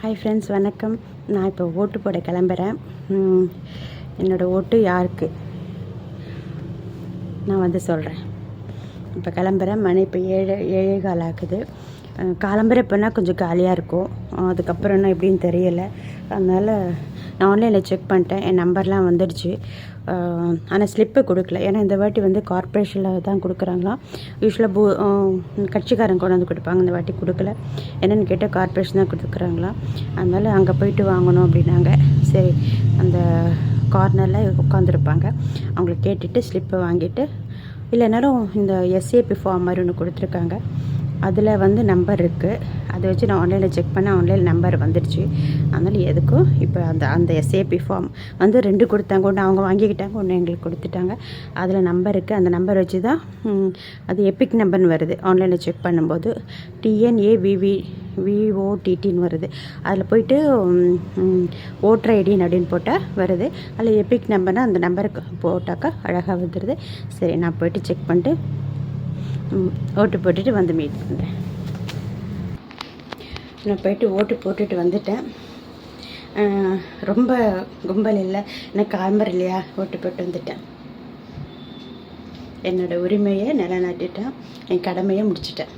Hi friends, வணக்கம். நான் இப்போ ஓட்டு போட கிளம்புறேன். என்னோடய ஓட்டு யாருக்கு நான் சொல்கிறேன். இப்போ கிளம்புறேன். மணி இப்போ 7:15 ஆகுது. கிளம்புற இப்போனா கொஞ்சம் காலியாக இருக்கும். அதுக்கப்புறம் என்ன எப்படின்னு தெரியலை. அதனால் நான் ஆன்லைனில் செக் பண்ணிட்டேன். என் நம்பர்லாம் வந்துடுச்சு. ஆனால் ஸ்லிப்பு கொடுக்கல. ஏன்னா இந்த வாட்டி கார்ப்பரேஷனில் தான் கொடுக்குறாங்களாம். யூஸ்வலாக கட்சிக்காரங்க கொண்டு வந்து கொடுப்பாங்க. இந்த வாட்டி கொடுக்கல. என்னென்னு கேட்டால் கார்ப்பரேஷன் தான் கொடுக்குறாங்களாம். அதனால் அங்கே போயிட்டு வாங்கணும் அப்படின்னாங்க. சரி, அந்த கார்னரில் உட்காந்துருப்பாங்க. அவங்கள கேட்டுட்டு ஸ்லிப்பை வாங்கிட்டு, இல்லைனாலும் இந்த எஸ்ஏபி ஃபார்ம் மாதிரி ஒன்று கொடுத்துருக்காங்க. அதில் நம்பர் இருக்குது. அதை வச்சு நான் ஆன்லைனில் செக் பண்ணேன். ஆன்லைனில் நம்பர் வந்துடுச்சு. அதனால் எதுக்கும் இப்போ அந்த எஸ்ஏபி ஃபார்ம் 2 கொடுத்தாங்க. ஒன்று அவங்க வாங்கிக்கிட்டாங்க, ஒன்று எங்களுக்கு கொடுத்துட்டாங்க. அதில் நம்பர் இருக்குது. அந்த நம்பர் வச்சு தான் அது எபிக் நம்பர்னு வருது. ஆன்லைனில் செக் பண்ணும்போது TNAVVOTTன்னு வருது. அதில் போயிட்டு ஓட்டர் ஐடின்னு அப்படின்னு போட்டால் வருது. அதில் எபிக் நம்பர்னால் அந்த நம்பருக்கு போட்டாக்கா அழகாக வந்துடுது. சரி, நான் போயிட்டு செக் பண்ணிட்டு ஓட்டு போட்டுட்டு மீட் பண்ணுறேன். நான் போயிட்டு ஓட்டு போட்டுட்டு வந்துட்டேன். ரொம்ப கும்பல் இல்லை, எனக்கு காம்பர் இல்லையா, ஓட்டு போட்டு வந்துட்டேன். என்னோடய உரிமையை நிலைநாட்டிட்டேன். என் கடமையை முடிச்சிட்டேன்.